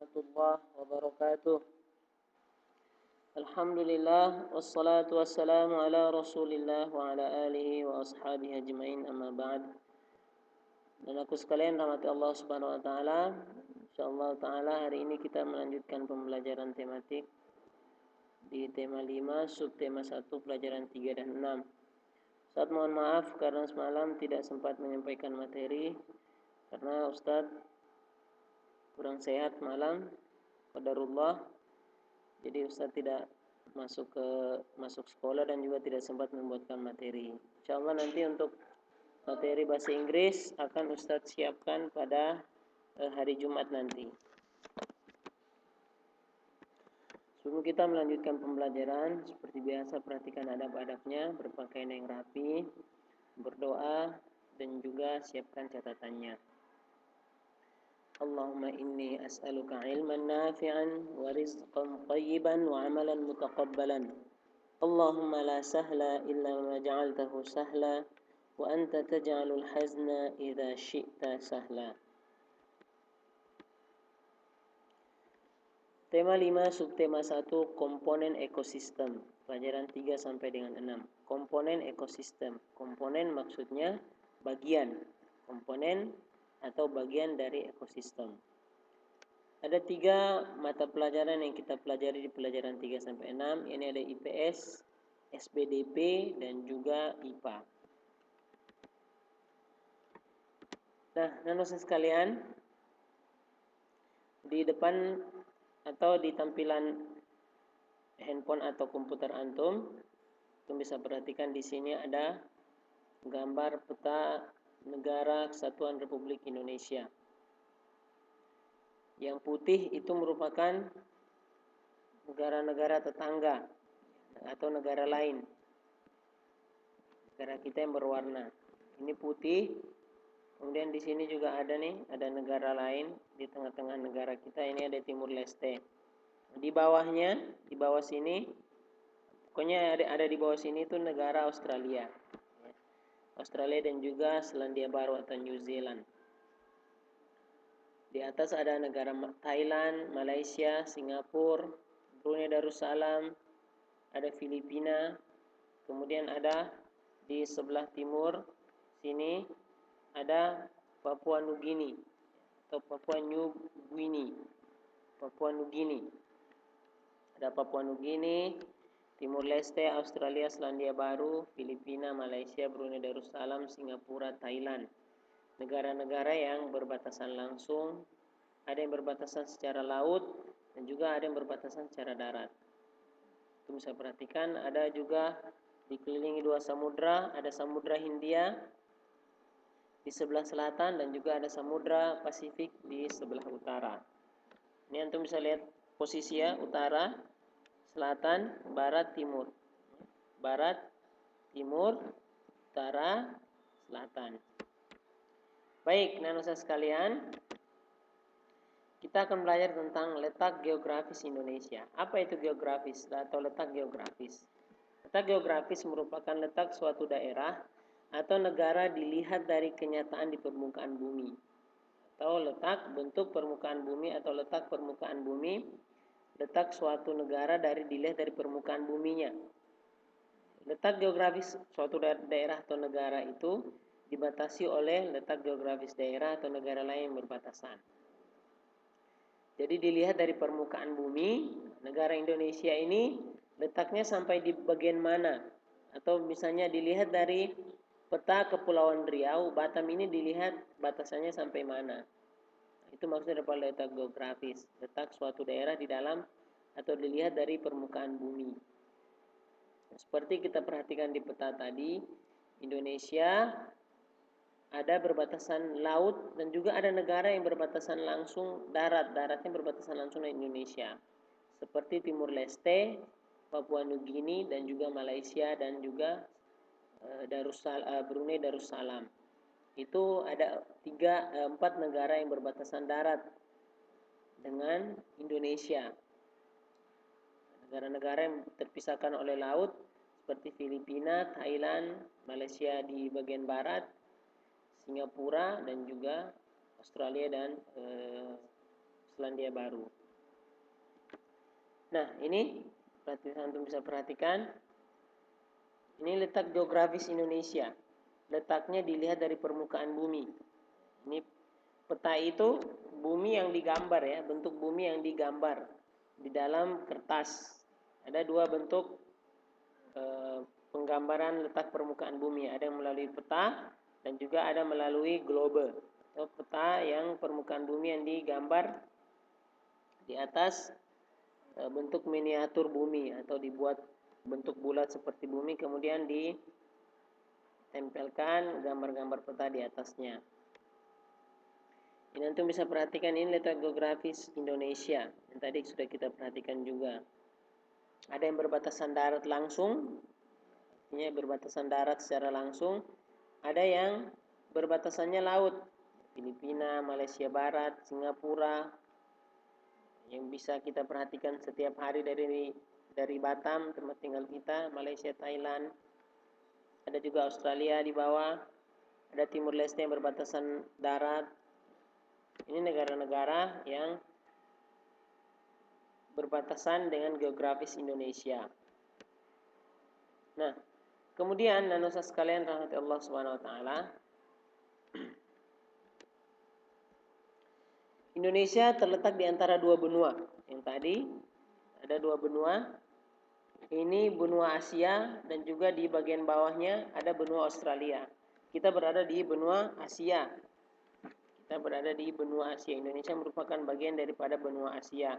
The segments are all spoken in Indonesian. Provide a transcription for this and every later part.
warahmatullahi wabarakatuh. Alhamdulillah wassalatu wassalamu ala Rasulillah wa ala alihi wa ashabihi ajmain, amma ba'd. Dan aku sekalian rahmati Allah Subhanahu wa taala. Insyaallah taala hari ini kita melanjutkan pembelajaran tematik di tema 5, subtema 1, pelajaran 3 dan 6. Ustaz mohon maaf karena semalam tidak sempat menyampaikan materi karena Ustaz kurang sehat malam, qadarullah. Jadi Ustaz tidak masuk sekolah dan juga tidak sempat membuatkan materi. Insyaallah nanti untuk materi bahasa Inggris akan Ustaz siapkan pada hari Jumat nanti. Sebelum kita melanjutkan pembelajaran, seperti biasa perhatikan adab-adabnya, berpakaian yang rapi, berdoa, dan juga siapkan catatannya. Allahumma inni as'aluka ilman nafi'an wa rizqan tayyiban wa amalan mutaqabbalan. Allahumma la sahla illa ma ja'altahu sahla wa anta taj'alul hazna idza syi'ta sahla. Tema 5, subtema 1, komponen ekosistem. Pelajaran 3 sampai dengan 6. Komponen ekosistem. Komponen maksudnya bagian. Komponen atau bagian dari ekosistem. Ada 3 mata pelajaran yang kita pelajari di pelajaran 3 sampai 6. Ini ada IPS, SBDP, dan juga IPA. Nah, nanosa sekalian, di depan atau di tampilan handphone atau komputer antum bisa perhatikan di sini ada gambar peta negara Kesatuan Republik Indonesia. Yang putih itu merupakan negara-negara tetangga atau negara lain. Negara kita yang berwarna. Ini putih. Kemudian di sini juga ada negara lain di tengah-tengah negara kita. Ini ada Timur Leste. Di bawahnya, di bawah sini, pokoknya ada di bawah sini itu negara Australia. Australia dan juga Selandia Baru atau New Zealand. Di atas ada negara Thailand, Malaysia, Singapura, Brunei Darussalam, ada Filipina, kemudian ada di sebelah timur sini ada Papua Nugini atau Papua New Guinea. Papua Nugini. Ada Papua Nugini, Timur Leste, Australia, Selandia Baru, Filipina, Malaysia, Brunei Darussalam, Singapura, Thailand. Negara-negara yang berbatasan langsung, ada yang berbatasan secara laut dan juga ada yang berbatasan secara darat. Itu bisa perhatikan, ada juga dikelilingi 2 samudra, ada Samudra Hindia di sebelah selatan dan juga ada Samudra Pasifik di sebelah utara. Ini antum bisa lihat posisi ya, utara, selatan, barat, timur. Barat, timur, utara, selatan. Baik, nanosa sekalian, kita akan belajar tentang letak geografis Indonesia. Apa itu geografis atau letak geografis? Letak geografis merupakan letak suatu daerah atau negara dilihat dari kenyataan di permukaan bumi. Atau letak bentuk permukaan bumi atau letak permukaan bumi, letak suatu negara dilihat dari permukaan buminya. Letak geografis suatu daerah atau negara itu dibatasi oleh letak geografis daerah atau negara lain yang berbatasan. Jadi dilihat dari permukaan bumi, negara Indonesia ini letaknya sampai di bagian mana? Atau misalnya dilihat dari peta Kepulauan Riau, Batam ini dilihat batasannya sampai mana? Itu maksudnya daripada letak geografis, letak suatu daerah di dalam atau dilihat dari permukaan bumi. Seperti kita perhatikan di peta tadi, Indonesia ada berbatasan laut dan juga ada negara yang berbatasan langsung daratnya berbatasan langsung dengan Indonesia. Seperti Timur Leste, Papua Nugini dan juga Malaysia dan juga Brunei Darussalam. Itu ada 4 negara yang berbatasan darat dengan Indonesia. Negara-negara yang terpisahkan oleh laut seperti Filipina, Thailand, Malaysia di bagian barat, Singapura dan juga Australia dan Selandia Baru. Nah, ini antum bisa perhatikan. Ini letak geografis Indonesia. Letaknya dilihat dari permukaan bumi. Ini peta itu bumi yang digambar ya, bentuk bumi yang digambar di dalam kertas. Ada dua bentuk penggambaran letak permukaan bumi. Ada yang melalui peta dan juga ada melalui globe. Atau peta yang permukaan bumi yang digambar di atas bentuk miniatur bumi atau dibuat bentuk bulat seperti bumi, kemudian ditempelkan gambar-gambar peta di atasnya. Ini antum bisa perhatikan, ini letak geografis Indonesia yang tadi sudah kita perhatikan juga. Ada yang berbatasan darat langsung, ini berbatasan darat secara langsung. Ada yang berbatasannya laut, Filipina, Malaysia Barat, Singapura, yang bisa kita perhatikan setiap hari dari Batam, tempat tinggal kita, Malaysia, Thailand. Ada juga Australia di bawah. Ada Timur Leste yang berbatasan darat. Ini negara-negara yang berbatasan dengan geografis Indonesia. Nah, kemudian nanusa sekalian rahmati Allah Subhanahu wa taala, Indonesia terletak di antara dua benua. Yang tadi ada dua benua. Ini benua Asia dan juga di bagian bawahnya ada benua Australia. Kita berada di benua Asia. Indonesia merupakan bagian daripada benua Asia.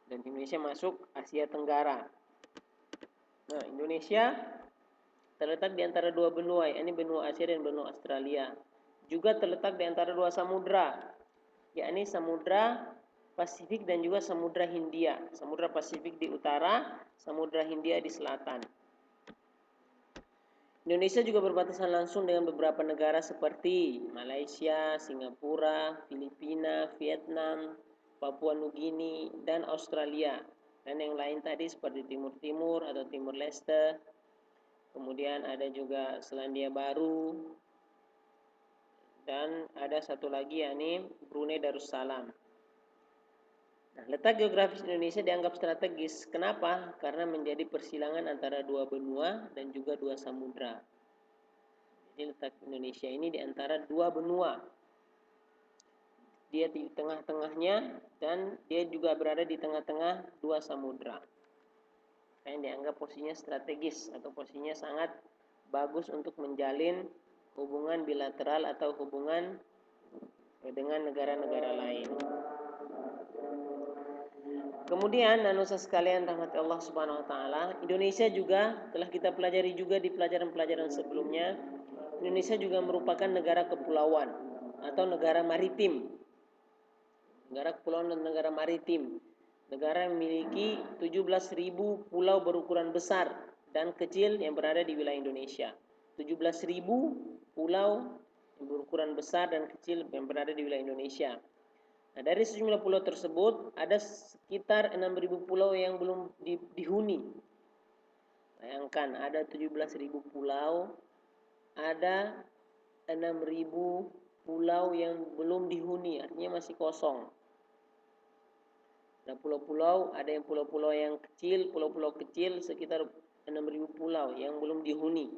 Dan Indonesia masuk Asia Tenggara. Nah, Indonesia terletak di antara dua benua, yakni benua Asia dan benua Australia. Juga terletak di antara dua samudra, yakni Samudra Pasifik dan juga Samudra Hindia. Samudra Pasifik di utara, Samudra Hindia di selatan. Indonesia juga berbatasan langsung dengan beberapa negara seperti Malaysia, Singapura, Filipina, Vietnam, Papua Nugini, dan Australia. Dan yang lain tadi seperti Timur Timur atau Timur Leste. Kemudian ada juga Selandia Baru. Dan ada satu lagi yakni Brunei Darussalam. Nah, letak geografis Indonesia dianggap strategis. Kenapa? Karena menjadi persilangan antara dua benua dan juga dua samudra. Jadi letak Indonesia ini di antara dua benua. Dia di tengah-tengahnya dan dia juga berada di tengah-tengah dua samudra. Yang dianggap posisinya strategis atau posisinya sangat bagus untuk menjalin hubungan bilateral atau hubungan dengan negara-negara lain. Kemudian nanusa sekalian rahmati Allah Subhanahu wa taala, Indonesia juga telah kita pelajari juga di pelajaran-pelajaran sebelumnya. Indonesia juga merupakan negara kepulauan atau negara maritim. Negara kepulauan dan negara maritim. Negara yang memiliki 17.000 pulau berukuran besar dan kecil yang berada di wilayah Indonesia. 17.000 pulau yang berukuran besar dan kecil yang berada di wilayah Indonesia. Nah, dari sejumlah pulau tersebut ada sekitar 6.000 pulau yang belum dihuni. Bayangkan, ada 17.000 pulau, ada 6.000 pulau yang belum dihuni, artinya masih kosong. Nah, pulau-pulau, ada yang pulau-pulau yang kecil, pulau-pulau kecil sekitar 6.000 pulau yang belum dihuni.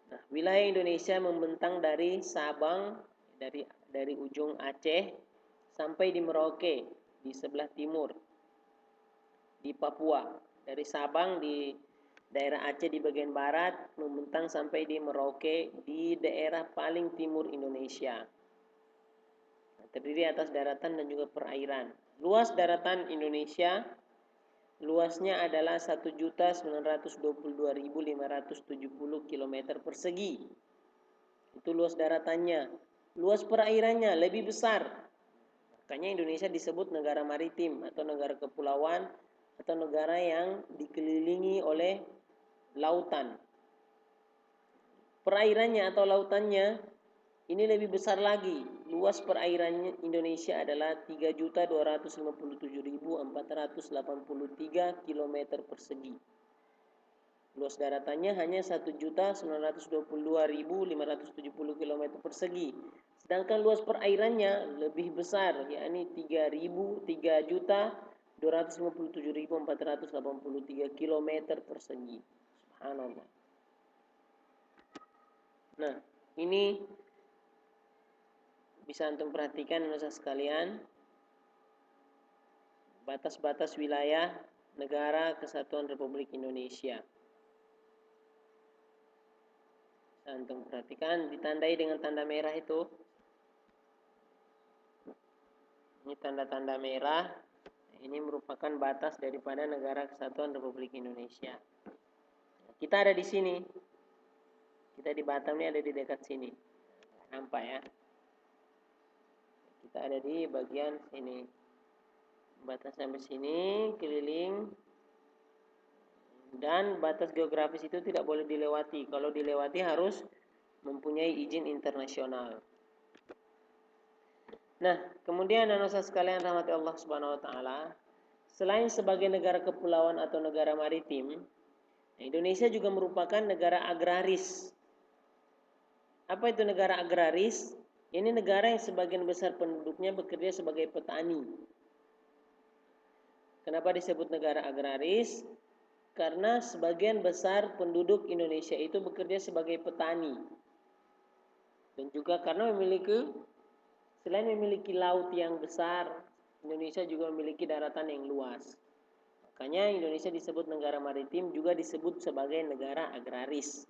Nah, wilayah Indonesia membentang dari Sabang, dari ujung Aceh sampai di Merauke di sebelah timur, di Papua. Dari Sabang di daerah Aceh di bagian barat membentang sampai di Merauke di daerah paling timur Indonesia. Terdiri atas daratan dan juga perairan. Luas daratan Indonesia luasnya adalah 1.922.570 km persegi. Itu luas daratannya. Luas perairannya lebih besar. Makanya Indonesia disebut negara maritim atau negara kepulauan atau negara yang dikelilingi oleh lautan. Perairannya atau lautannya ini lebih besar lagi. Luas perairan Indonesia adalah 3.257.483 km persegi. Luas daratannya hanya 1.922.570 km persegi. Sedangkan luas perairannya lebih besar, yakni 3.257.483 km persegi. Subhanallah. Nah, ini bisa antum perhatikan sekalian, batas-batas wilayah negara kesatuan Republik Indonesia. Antum perhatikan, ditandai dengan tanda merah itu. Ini tanda-tanda merah. Ini merupakan batas daripada negara kesatuan Republik Indonesia. Kita ada di sini. Kita di Batam ini ada di dekat sini. Nampak ya? Kita ada di bagian sini. Batas sampai sini, keliling. Dan batas geografis itu tidak boleh dilewati. Kalau dilewati harus mempunyai izin internasional. Nah, kemudian anak-anak sekalian rahmati Allah Subhanahu wa taala, selain sebagai negara kepulauan atau negara maritim, Indonesia juga merupakan negara agraris. Apa itu negara agraris? Ini negara yang sebagian besar penduduknya bekerja sebagai petani. Kenapa disebut negara agraris? Karena sebagian besar penduduk Indonesia itu bekerja sebagai petani. Dan juga karena selain memiliki laut yang besar, Indonesia juga memiliki daratan yang luas. Makanya Indonesia disebut negara maritim, juga disebut sebagai negara agraris.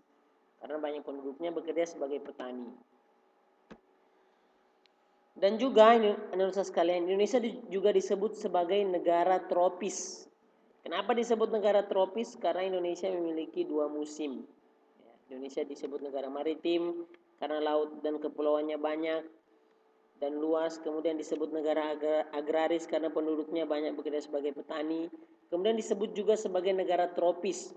Karena banyak penduduknya bekerja sebagai petani. Dan juga Indonesia sekalian, Indonesia juga disebut sebagai negara tropis. Kenapa disebut negara tropis? Karena Indonesia memiliki 2 musim. Indonesia disebut negara maritim karena laut dan kepulauannya banyak dan luas. Kemudian disebut negara agraris karena penduduknya banyak bekerja sebagai petani. Kemudian disebut juga sebagai negara tropis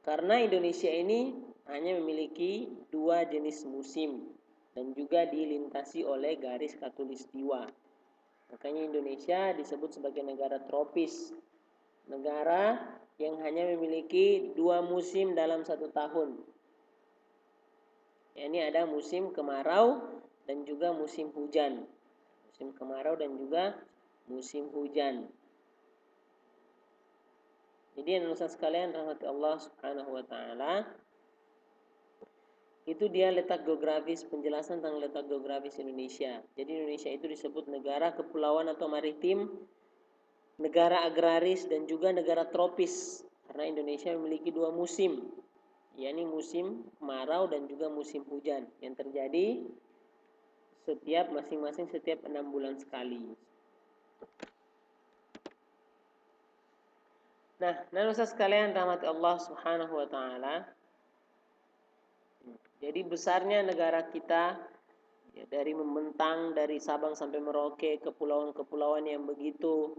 karena Indonesia ini hanya memiliki 2 jenis musim dan juga dilintasi oleh garis khatulistiwa. Makanya Indonesia disebut sebagai negara tropis, negara yang hanya memiliki 2 musim dalam 1 tahun. Ya, ini ada musim kemarau dan juga musim hujan. Musim kemarau dan juga musim hujan. Jadi anak-anak sekalian rahmati Allah Subhanahu wa taala, itu dia letak geografis, penjelasan tentang letak geografis Indonesia. Jadi Indonesia itu disebut negara kepulauan atau maritim, negara agraris dan juga negara tropis. Karena Indonesia memiliki 2 musim, yakni musim kemarau dan juga musim hujan yang terjadi masing-masing setiap 6 bulan sekali. Nah, anak-anak sekalian rahmati Allah Subhanahu wa taala, jadi besarnya negara kita, ya, dari membentang dari Sabang sampai Merauke, kepulauan-kepulauan yang begitu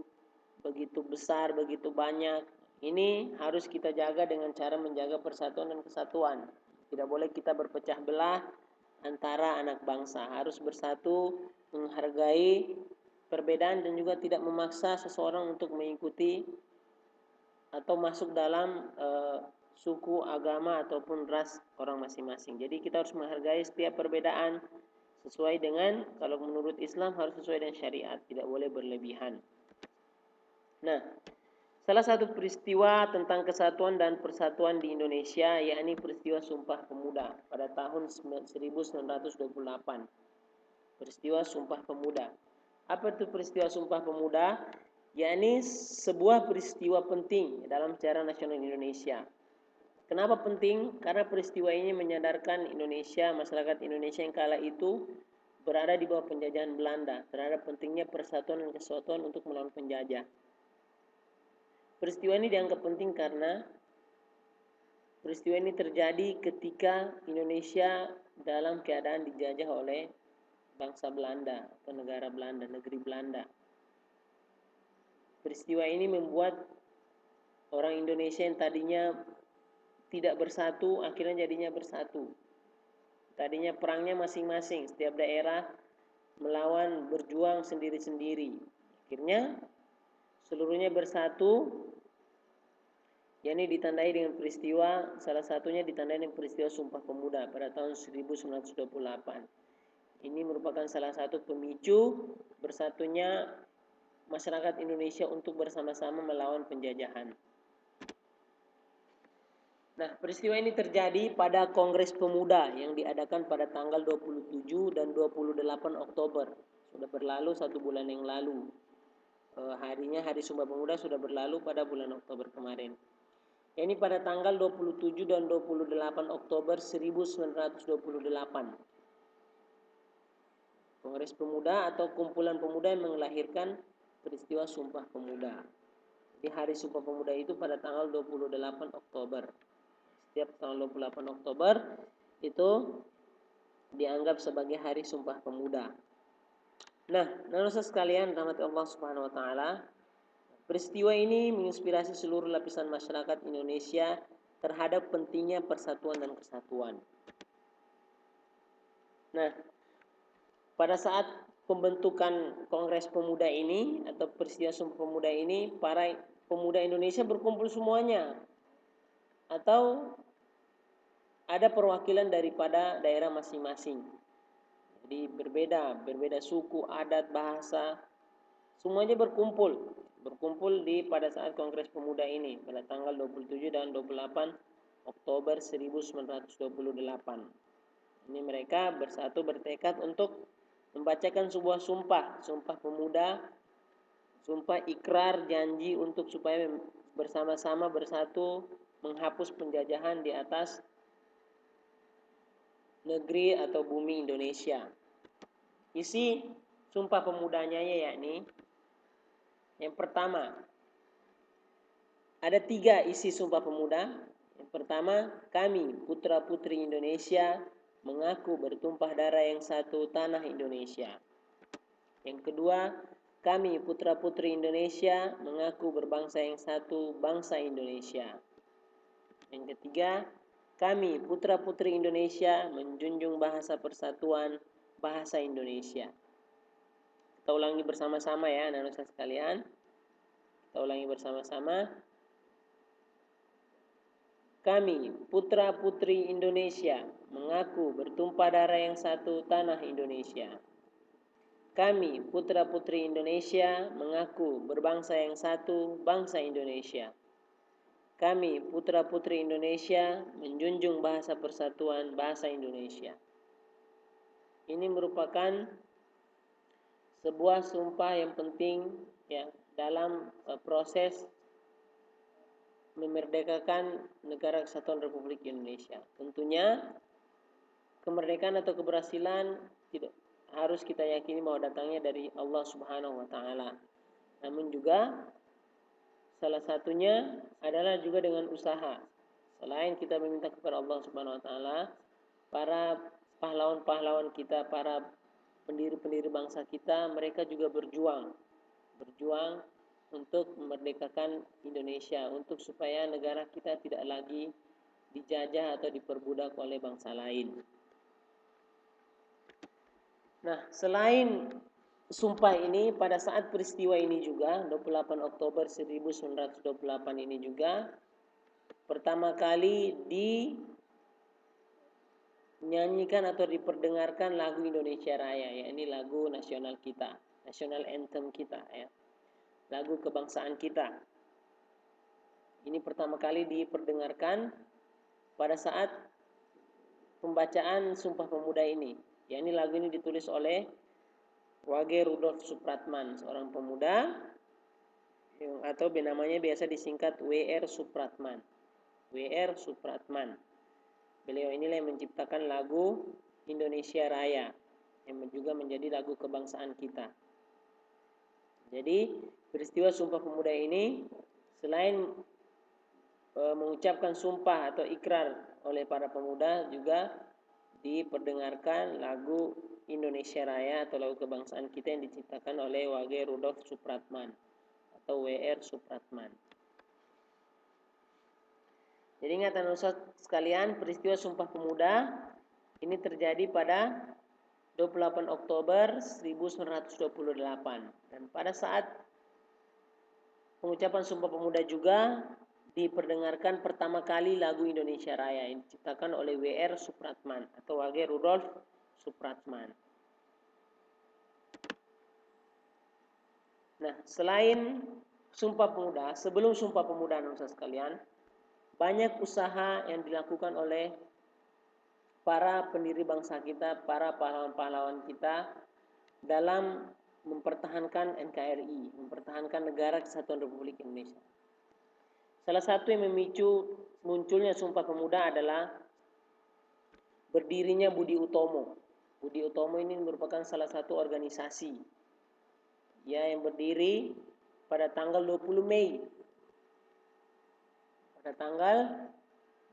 besar, begitu banyak. Ini harus kita jaga dengan cara menjaga persatuan dan kesatuan. Tidak boleh kita berpecah belah antara anak bangsa. Harus bersatu, menghargai perbedaan dan juga tidak memaksa seseorang untuk mengikuti atau masuk dalam suku, agama ataupun ras orang masing-masing. Jadi kita harus menghargai setiap perbedaan sesuai dengan, kalau menurut Islam harus sesuai dengan syariat, tidak boleh berlebihan. Nah, salah satu peristiwa tentang kesatuan dan persatuan di Indonesia yakni peristiwa Sumpah Pemuda pada tahun 1928. Peristiwa Sumpah Pemuda. Apa itu peristiwa Sumpah Pemuda? Yakni sebuah peristiwa penting dalam sejarah nasional Indonesia. Kenapa penting? Karena peristiwa ini menyadarkan Indonesia, masyarakat Indonesia yang kala itu berada di bawah penjajahan Belanda, terhadap pentingnya persatuan dan kesatuan untuk melawan penjajah. Peristiwa ini dianggap penting karena peristiwa ini terjadi ketika Indonesia dalam keadaan dijajah oleh bangsa Belanda atau negara Belanda, negeri Belanda. Peristiwa ini membuat orang Indonesia yang tadinya tidak bersatu, akhirnya jadinya bersatu. Tadinya perangnya masing-masing, setiap daerah melawan, berjuang sendiri-sendiri. Akhirnya seluruhnya bersatu, yakni ditandai dengan peristiwa, salah satunya ditandai dengan peristiwa Sumpah Pemuda pada tahun 1928. Ini merupakan salah satu pemicu bersatunya masyarakat Indonesia untuk bersama-sama melawan penjajahan. Nah, peristiwa ini terjadi pada Kongres Pemuda yang diadakan pada tanggal 27 dan 28 Oktober. Sudah berlalu 1 bulan yang lalu. Harinya Hari Sumpah Pemuda sudah berlalu pada bulan Oktober kemarin. Ini pada tanggal 27 dan 28 Oktober 1928. Kongres Pemuda atau kumpulan pemuda yang melahirkan peristiwa Sumpah Pemuda. Di Hari Sumpah Pemuda itu pada tanggal 28 Oktober. Setiap tanggal 28 Oktober itu dianggap sebagai Hari Sumpah Pemuda. Nah, nanusa sekalian rahmati Allah Subhanahu wa taala, peristiwa ini menginspirasi seluruh lapisan masyarakat Indonesia terhadap pentingnya persatuan dan kesatuan. Nah, pada saat pembentukan Kongres Pemuda ini atau peristiwa Sumpah Pemuda ini, para pemuda Indonesia berkumpul semuanya atau ada perwakilan daripada daerah masing-masing. Jadi berbeda suku, adat, bahasa, semuanya berkumpul pada saat Kongres Pemuda ini pada tanggal 27 dan 28 Oktober 1928. Ini mereka bersatu bertekad untuk membacakan sebuah sumpah pemuda, sumpah ikrar janji untuk supaya bersama-sama bersatu menghapus penjajahan di atas negeri atau bumi Indonesia. Isi sumpah pemudanya yakni yang pertama, ada 3 isi sumpah pemuda. Yang pertama, kami putra-putri Indonesia mengaku bertumpah darah yang satu tanah Indonesia. Yang kedua, kami putra-putri Indonesia mengaku berbangsa yang satu bangsa Indonesia. Yang ketiga, kami putra-putri Indonesia menjunjung bahasa persatuan bahasa Indonesia. Kita ulangi bersama-sama ya anak-anak sekalian. Kita ulangi bersama-sama. Kami putra-putri Indonesia mengaku bertumpah darah yang satu tanah Indonesia. Kami putra-putri Indonesia mengaku berbangsa yang satu bangsa Indonesia. Kami putra-putri Indonesia menjunjung bahasa persatuan bahasa Indonesia. Ini merupakan sebuah sumpah yang penting ya dalam proses memerdekakan negara kesatuan Republik Indonesia. Tentunya kemerdekaan atau keberhasilan tidak harus kita yakini bahwa datangnya dari Allah Subhanahu wa taala. Namun juga salah satunya adalah juga dengan usaha. Selain kita meminta kepada Allah Subhanahu wa taala, para pahlawan-pahlawan kita, para pendiri-pendiri bangsa kita, mereka juga berjuang untuk memerdekakan Indonesia, untuk supaya negara kita tidak lagi dijajah atau diperbudak oleh bangsa lain. Nah, selain sumpah ini, pada saat peristiwa ini juga 28 Oktober 1928 ini juga pertama kali dinyanyikan atau diperdengarkan lagu Indonesia Raya, ya ini lagu nasional kita, national anthem kita ya. Lagu kebangsaan kita. Ini pertama kali diperdengarkan pada saat pembacaan Sumpah Pemuda ini. Ya, ini lagu ini ditulis oleh Wage Rudolf Supratman, seorang pemuda atau namanya biasa disingkat W.R. Supratman. W.R. Supratman. Beliau inilah yang menciptakan lagu Indonesia Raya yang juga menjadi lagu kebangsaan kita. Jadi peristiwa Sumpah Pemuda ini selain mengucapkan sumpah atau ikrar oleh para pemuda, juga diperdengarkan lagu Indonesia Raya atau lagu kebangsaan kita yang diciptakan oleh Wage Rudolf Supratman atau W.R. Supratman. Jadi ingat anak-anak sekalian, peristiwa Sumpah Pemuda ini terjadi pada 28 Oktober 1928. Dan pada saat pengucapan Sumpah Pemuda juga diperdengarkan pertama kali lagu Indonesia Raya yang diciptakan oleh W.R. Supratman atau Wage Rudolf Supratman. Nah, selain Sumpah Pemuda, sebelum Sumpah Pemuda anak-anak sekalian, banyak usaha yang dilakukan oleh para pendiri bangsa kita, para pahlawan-pahlawan kita dalam mempertahankan NKRI, mempertahankan Negara Kesatuan Republik Indonesia. Salah satu yang memicu munculnya Sumpah Pemuda adalah berdirinya Budi Utomo. Budi Utomo ini merupakan salah satu organisasi yang berdiri pada tanggal 20 Mei. Pada tanggal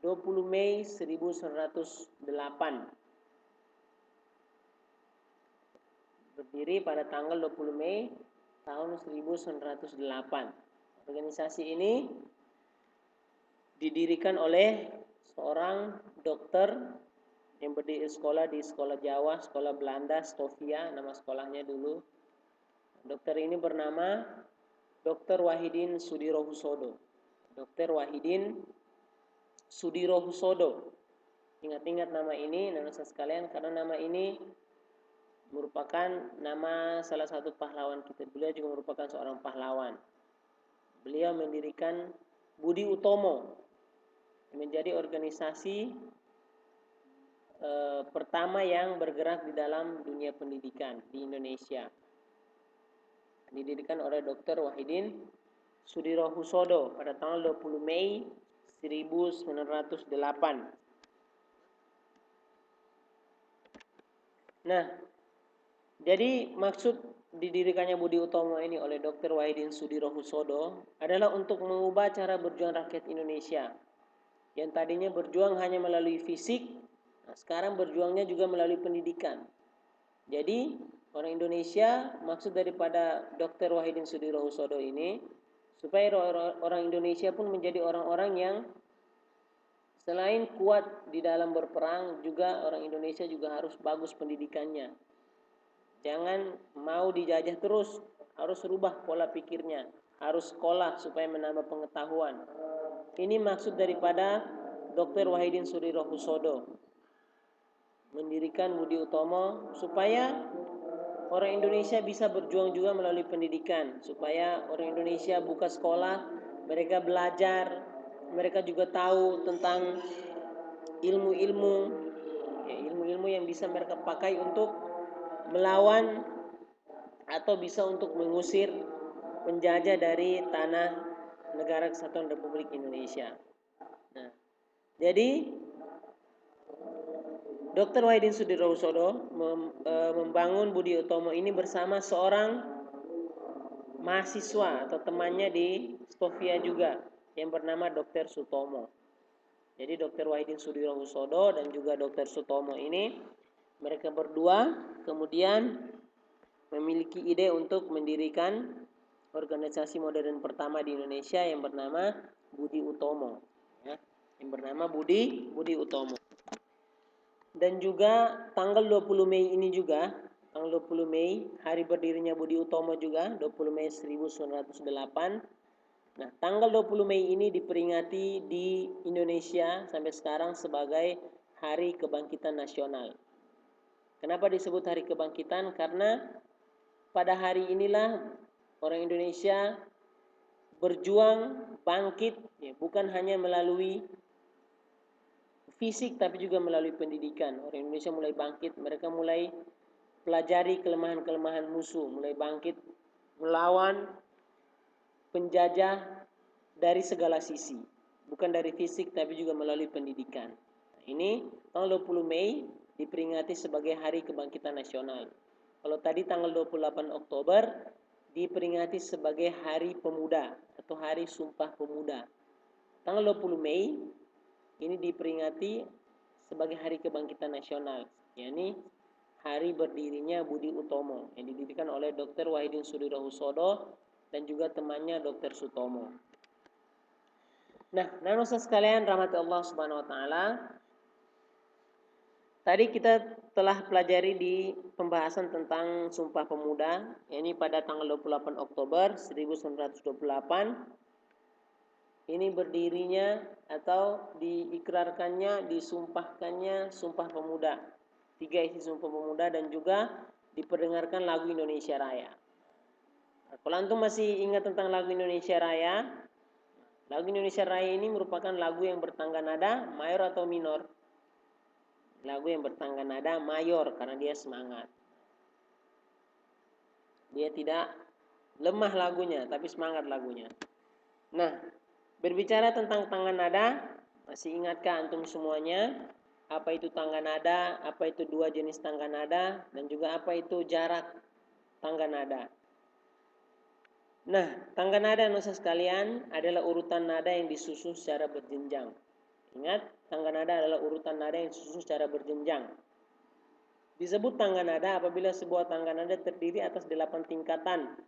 20 Mei 1908. Berdiri pada tanggal 20 Mei tahun 1908. Organisasi ini didirikan oleh seorang dokter yang berdiri sekolah di sekolah Jawa, sekolah Belanda, Stovia, nama sekolahnya dulu. Dokter ini bernama Dr. Wahidin Sudirohusodo. Dr. Wahidin Sudirohusodo. Ingat-ingat nama ini, anak-anak sekalian, karena nama ini merupakan nama salah satu pahlawan kita. Beliau juga merupakan seorang pahlawan. Beliau mendirikan Budi Utomo, menjadi organisasi pertama yang bergerak di dalam dunia pendidikan di Indonesia. Didirikan oleh Dr. Wahidin Sudirohusodo pada tanggal 20 Mei 1908. Nah, jadi maksud didirikannya Budi Utomo ini oleh Dr. Wahidin Sudirohusodo adalah untuk mengubah cara berjuang rakyat Indonesia yang tadinya berjuang hanya melalui fisik, nah sekarang berjuangnya juga melalui pendidikan. Jadi orang Indonesia, maksud daripada Dr. Wahidin Sudirohusodo ini, supaya orang Indonesia pun menjadi orang-orang yang selain kuat di dalam berperang, juga orang Indonesia juga harus bagus pendidikannya. Jangan mau dijajah terus, harus rubah pola pikirnya, harus sekolah supaya menambah pengetahuan. Ini maksud daripada Dr. Wahidin Sudirohusodo mendirikan Budi Utomo supaya orang Indonesia bisa berjuang juga melalui pendidikan, supaya orang Indonesia buka sekolah, mereka belajar, mereka juga tahu tentang ilmu-ilmu yang bisa mereka pakai untuk melawan atau bisa untuk mengusir penjajah dari tanah Negara Kesatuan Republik Indonesia. Nah, jadi Dr. Wahidin Sudirohusodo membangun Budi Utomo ini bersama seorang mahasiswa atau temannya di Stovia juga yang bernama Dr. Sutomo. Jadi Dr. Wahidin Sudirohusodo dan juga Dr. Sutomo ini, mereka berdua kemudian memiliki ide untuk mendirikan organisasi modern pertama di Indonesia yang bernama Budi Utomo, ya, yang bernama Budi Utomo. Dan juga tanggal 20 Mei ini juga, tanggal 20 Mei, hari berdirinya Budi Utomo juga, 20 Mei 1908. Nah, tanggal 20 Mei ini diperingati di Indonesia sampai sekarang sebagai Hari Kebangkitan Nasional. Kenapa disebut Hari Kebangkitan? Karena pada hari inilah orang Indonesia berjuang bangkit, ya, bukan hanya melalui fisik tapi juga melalui pendidikan. Orang Indonesia mulai bangkit, mereka mulai pelajari kelemahan-kelemahan musuh, mulai bangkit melawan penjajah dari segala sisi, bukan dari fisik tapi juga melalui pendidikan. Nah, ini tanggal 20 Mei diperingati sebagai Hari Kebangkitan Nasional. Kalau tadi tanggal 28 Oktober diperingati sebagai Hari Pemuda atau Hari Sumpah Pemuda. Tanggal 20 Mei ini diperingati sebagai Hari Kebangkitan Nasional, yakni hari berdirinya Budi Utomo yang didirikan oleh Dr. Wahidin Sudirohusodo dan juga temannya Dr. Sutomo. Nah, nanusa sekalian rahmati Allah Subhanahu wa taala. Tadi kita telah pelajari di pembahasan tentang Sumpah Pemuda, yakni pada tanggal 28 Oktober 1928. Ini berdirinya atau diikrarkannya, disumpahkannya Sumpah Pemuda. 3 isi Sumpah Pemuda dan juga diperdengarkan lagu Indonesia Raya. Kalau antum masih ingat tentang lagu Indonesia Raya, lagu Indonesia Raya ini merupakan lagu yang bertangga nada mayor atau minor. Lagu yang bertangga nada mayor karena dia semangat. Dia tidak lemah lagunya, tapi semangat lagunya. Nah, berbicara tentang tangga nada, masih ingatkah antum semuanya? Apa itu tangga nada, apa itu dua jenis tangga nada, dan juga apa itu jarak tangga nada. Nah, tangga nada nusa sekalian adalah urutan nada yang disusun secara berjenjang. Ingat, tangga nada adalah urutan nada yang disusun secara berjenjang. Disebut tangga nada apabila sebuah tangga nada terdiri atas 8 tingkatan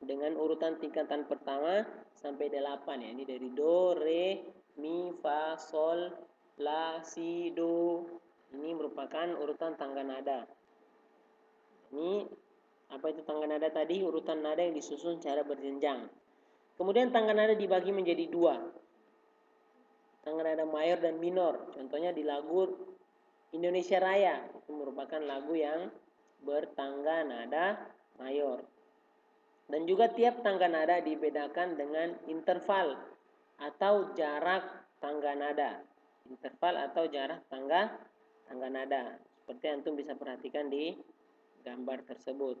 dengan urutan tingkatan pertama sampai 8 ya. Ini dari do, re, mi, fa, sol, la, si, do. Ini merupakan urutan tangga nada. Ini apa itu tangga nada tadi? Urutan nada yang disusun secara berjenjang. Kemudian tangga nada dibagi menjadi 2. Tangga nada mayor dan minor. Contohnya di lagu Indonesia Raya. Itu merupakan lagu yang bertangga nada mayor. Dan juga tiap tangga nada dibedakan dengan interval atau jarak tangga nada. Interval atau jarak tangga nada. Seperti antum bisa perhatikan di gambar tersebut.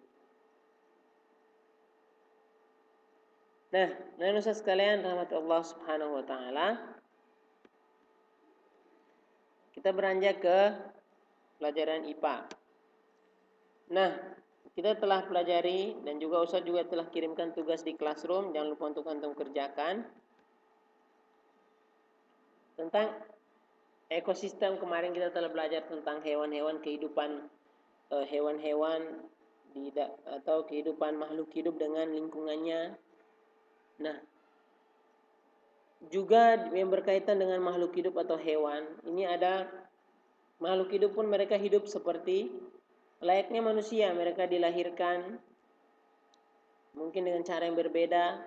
Nah, Ustaz sekalian rahmat Allah Subhanahu wa taala. Kita beranjak ke pelajaran IPA. Nah, kita telah pelajari dan juga Ustaz juga telah kirimkan tugas di classroom. Jangan lupa untuk antum kerjakan. Tentang ekosistem, kemarin kita telah belajar tentang hewan-hewan, kehidupan hewan-hewan atau kehidupan makhluk hidup dengan lingkungannya. Nah, juga yang berkaitan dengan makhluk hidup atau hewan, ini ada makhluk hidup pun mereka hidup seperti layaknya manusia. Mereka dilahirkan mungkin dengan cara yang berbeda,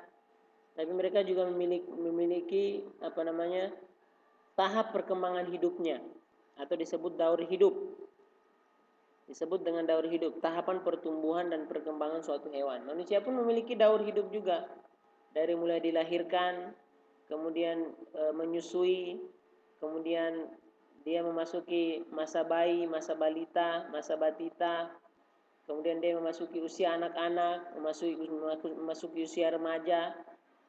tapi mereka juga memiliki tahap perkembangan hidupnya atau disebut daur hidup. Disebut dengan daur hidup, tahapan pertumbuhan dan perkembangan suatu hewan. Manusia pun memiliki daur hidup juga. Dari mulai dilahirkan, kemudian menyusui, kemudian dia memasuki masa bayi, masa balita, masa batita, kemudian dia memasuki usia anak-anak, memasuki usia remaja,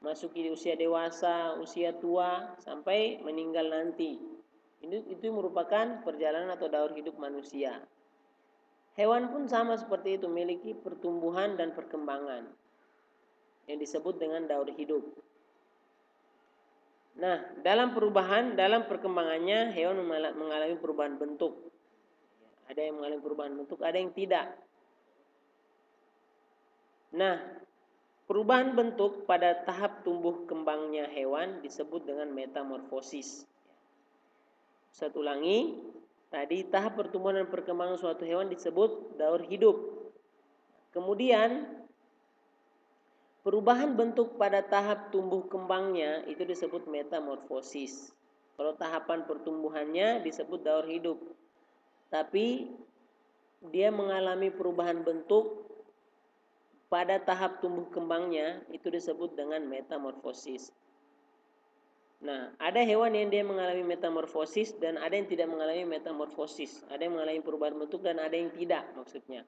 masuki usia dewasa, usia tua, sampai meninggal nanti. Itu merupakan perjalanan atau daur hidup manusia. Hewan pun sama seperti itu, memiliki pertumbuhan dan perkembangan yang disebut dengan daur hidup. Nah, dalam perkembangannya hewan mengalami perubahan bentuk. Ada yang mengalami perubahan bentuk, ada yang tidak. Nah, perubahan bentuk pada tahap tumbuh kembangnya hewan disebut dengan metamorfosis. Saya ulangi, tadi tahap pertumbuhan dan perkembangan suatu hewan disebut daur hidup. Kemudian perubahan bentuk pada tahap tumbuh kembangnya itu disebut metamorfosis. Kalau tahapan pertumbuhannya disebut daur hidup. Tapi dia mengalami perubahan bentuk pada tahap tumbuh kembangnya itu disebut dengan metamorfosis. Nah, ada hewan yang dia mengalami metamorfosis dan ada yang tidak mengalami metamorfosis. Ada yang mengalami perubahan bentuk dan ada yang tidak maksudnya.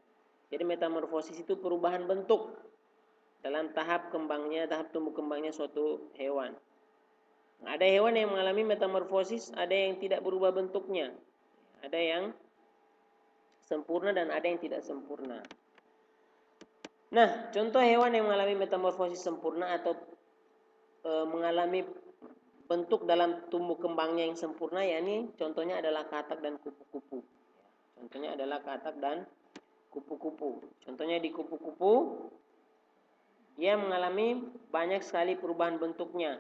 Jadi metamorfosis itu perubahan bentuk dalam tahap tumbuh kembangnya suatu hewan. Ada hewan yang mengalami metamorfosis, ada yang tidak berubah bentuknya. Ada yang sempurna dan ada yang tidak sempurna. Nah, contoh hewan yang mengalami metamorfosis sempurna atau mengalami bentuk dalam tumbuh kembangnya yang sempurna, yakni contohnya adalah katak dan kupu-kupu. Contohnya adalah katak dan kupu-kupu. Contohnya di kupu-kupu, dia mengalami banyak sekali perubahan bentuknya.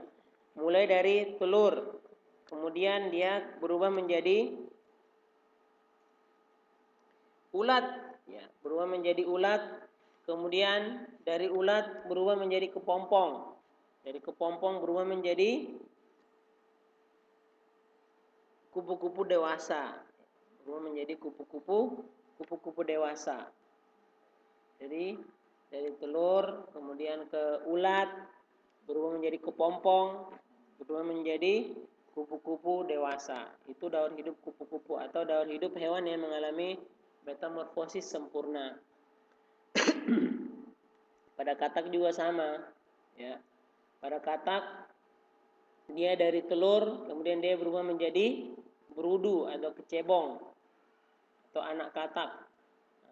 Mulai dari telur, kemudian dia berubah menjadi ulat, ya, berubah menjadi ulat, kemudian dari ulat berubah menjadi kepompong. Dari kepompong berubah menjadi kupu-kupu dewasa. Berubah menjadi kupu-kupu dewasa. Jadi dari telur, kemudian ke ulat, berubah menjadi kepompong, berubah menjadi kupu-kupu dewasa. Itu daur hidup kupu-kupu atau daur hidup hewan yang mengalami metamorfosis sempurna. Pada katak juga sama, ya. Pada katak dia dari telur, kemudian dia berubah menjadi berudu atau kecebong atau anak katak.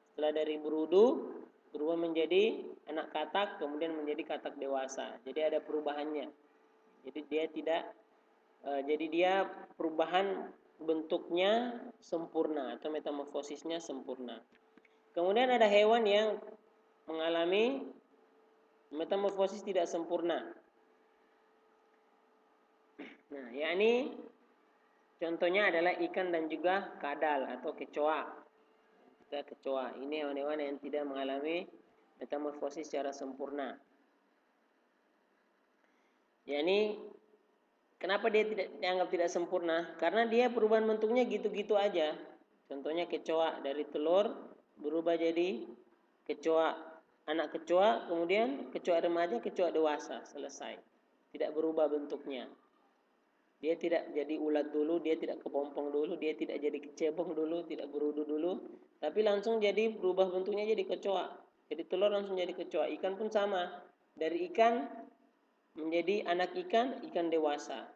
Setelah dari berudu berubah menjadi anak katak, kemudian menjadi katak dewasa. Jadi ada perubahannya. Jadi dia perubahan bentuknya sempurna atau metamorfosisnya sempurna. Kemudian ada hewan yang mengalami metamorfosis tidak sempurna. Nah, yakni contohnya adalah ikan dan juga kadal atau kecoa. Kecoa ini hewan-hewan yang tidak mengalami metamorfosis secara sempurna. Yakni kenapa dia tidak dianggap tidak sempurna? Karena dia perubahan bentuknya gitu-gitu aja. Contohnya kecoa dari telur berubah jadi kecoa anak kecoa, kemudian kecoa remaja, kecoa dewasa, selesai. Tidak berubah bentuknya. Dia tidak jadi ulat dulu, dia tidak kepompong dulu, dia tidak jadi kecebong dulu, tidak berudu dulu, tapi langsung jadi berubah bentuknya jadi kecoa. Jadi telur langsung jadi kecoa. Ikan pun sama. Dari ikan menjadi anak ikan, ikan dewasa.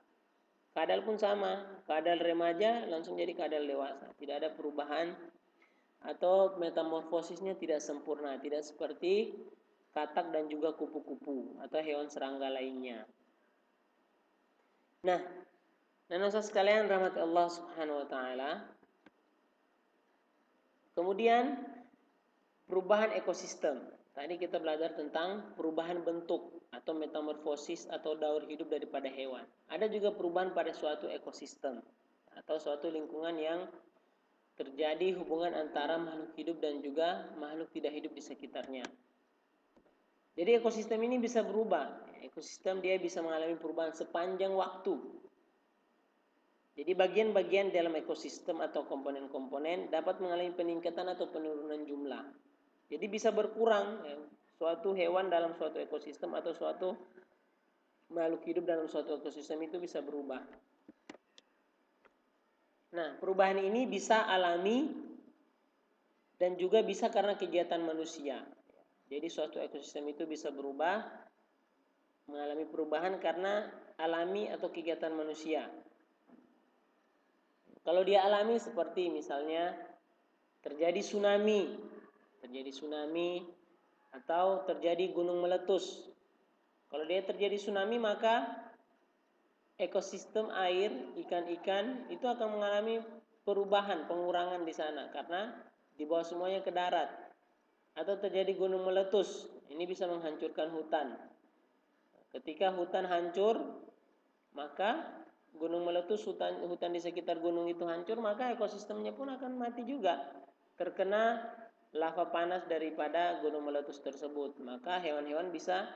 Kadal pun sama. Kadal remaja langsung jadi kadal dewasa. Tidak ada perubahan atau metamorfosisnya tidak sempurna. Tidak seperti katak dan juga kupu-kupu atau hewan serangga lainnya. Nah, dan sekalian rahmat Allah Subhanahu wa taala. Kemudian perubahan ekosistem. Tadi kita belajar tentang perubahan bentuk atau metamorfosis atau daur hidup daripada hewan. Ada juga perubahan pada suatu ekosistem atau suatu lingkungan yang terjadi hubungan antara makhluk hidup dan juga makhluk tidak hidup di sekitarnya. Jadi ekosistem ini bisa berubah. Ekosistem dia bisa mengalami perubahan sepanjang waktu. Jadi bagian-bagian dalam ekosistem atau komponen-komponen dapat mengalami peningkatan atau penurunan jumlah. Jadi bisa berkurang suatu hewan dalam suatu ekosistem atau suatu makhluk hidup dalam suatu ekosistem itu bisa berubah. Nah, perubahan ini bisa alami dan juga bisa karena kegiatan manusia. Jadi suatu ekosistem itu bisa berubah, mengalami perubahan karena alami atau kegiatan manusia. Kalau dia alami seperti misalnya terjadi tsunami atau terjadi gunung meletus. Kalau dia terjadi tsunami maka ekosistem air, ikan-ikan itu akan mengalami perubahan, pengurangan di sana karena dibawa semuanya ke darat. Atau terjadi gunung meletus, ini bisa menghancurkan hutan. Ketika hutan hancur, maka gunung meletus, hutan di sekitar gunung itu hancur, maka ekosistemnya pun akan mati juga. Terkena lava panas daripada gunung meletus tersebut, maka hewan-hewan bisa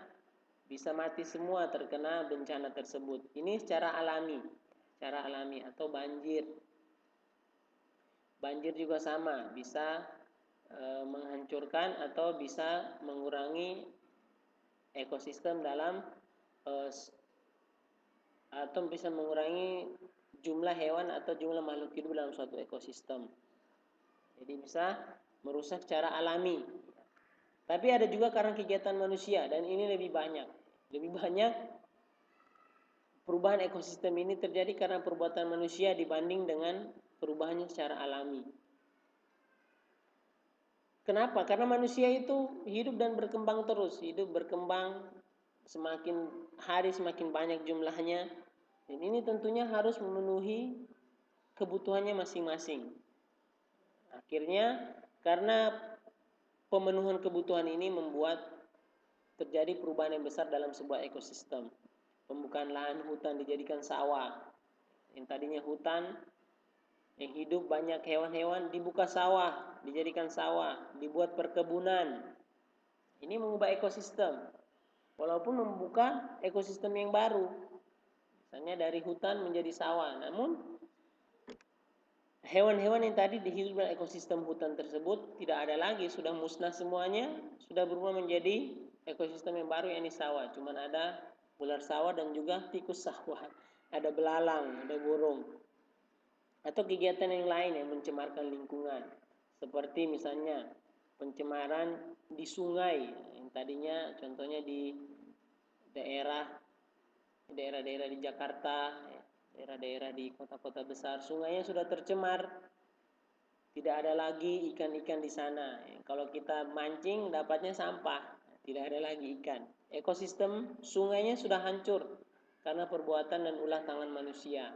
mati semua terkena bencana tersebut. Ini secara alami atau banjir. Banjir juga sama, bisa menghancurkan atau bisa mengurangi ekosistem dalam atau bisa mengurangi jumlah hewan atau jumlah makhluk hidup dalam suatu ekosistem. Jadi bisa merusak secara alami. Tapi ada juga karena kegiatan manusia dan ini lebih banyak. Lebih banyak perubahan ekosistem ini terjadi karena perbuatan manusia dibanding dengan perubahannya secara alami. Kenapa? Karena manusia itu hidup dan berkembang terus, semakin hari semakin banyak jumlahnya. Dan ini tentunya harus memenuhi kebutuhannya masing-masing. Akhirnya karena pemenuhan kebutuhan ini membuat terjadi perubahan yang besar dalam sebuah ekosistem. Pembukaan lahan hutan dijadikan sawah. Yang tadinya hutan yang hidup banyak hewan-hewan dibuka sawah, dijadikan sawah, dibuat perkebunan. Ini mengubah ekosistem. Walaupun membuka ekosistem yang baru. Misalnya dari hutan menjadi sawah. Namun Hewan-hewan yang tadi hidup dalam ekosistem hutan tersebut tidak ada lagi, sudah musnah semuanya, sudah berubah menjadi ekosistem yang baru, yang ini sawah. Cuman ada ular sawah dan juga tikus sawah, ada belalang, ada burung, atau kegiatan yang lain yang mencemarkan lingkungan, seperti misalnya pencemaran di sungai, yang tadinya contohnya di daerah-daerah di Jakarta, daerah-daerah di kota-kota besar, sungainya sudah tercemar, tidak ada lagi ikan-ikan di sana. Kalau kita mancing dapatnya sampah, tidak ada lagi ikan. Ekosistem sungainya sudah hancur karena perbuatan dan ulah tangan manusia.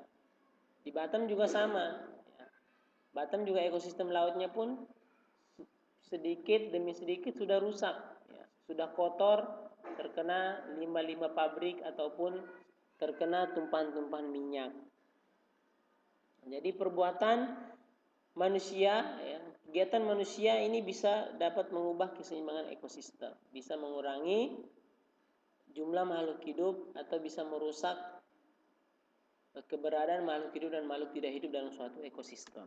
Di Batam juga sama. Batam juga ekosistem lautnya pun sedikit demi sedikit sudah rusak, sudah kotor, terkena limbah-limbah pabrik ataupun terkena tumpahan-tumpahan minyak. Jadi perbuatan manusia, kegiatan manusia ini bisa dapat mengubah keseimbangan ekosistem, bisa mengurangi jumlah makhluk hidup atau bisa merusak keberadaan makhluk hidup dan makhluk tidak hidup dalam suatu ekosistem.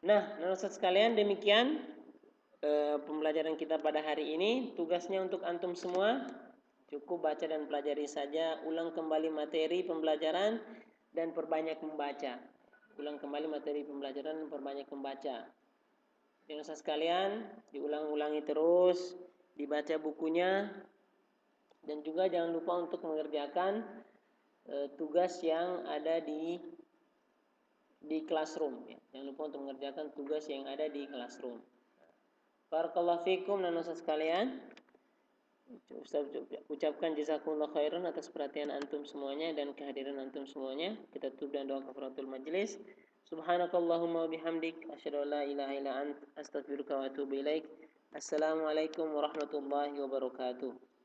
Nah, Ustaz sekalian, demikian pembelajaran kita pada hari ini. Tugasnya untuk antum semua, cukup baca dan pelajari saja, ulang kembali materi pembelajaran dan perbanyak membaca. Ulang kembali materi pembelajaran dan perbanyak membaca. Dan Ustaz sekalian, diulang-ulangi terus, dibaca bukunya, dan juga jangan lupa untuk mengerjakan tugas yang ada di classroom, Jangan lupa untuk mengerjakan tugas yang ada di classroom. Barakallahu fikum dan Ustaz sekalian. Ustaz ucapkan jazakumullah khairan atas perhatian antum semuanya dan kehadiran antum semuanya. Kita tutup dengan doa kafaratul majlis. Subhanakallahumma bihamdik asyhadu an la ilaha illa ant astaghfiruka wa atubu ilaik. Assalamualaikum warahmatullahi wabarakatuh.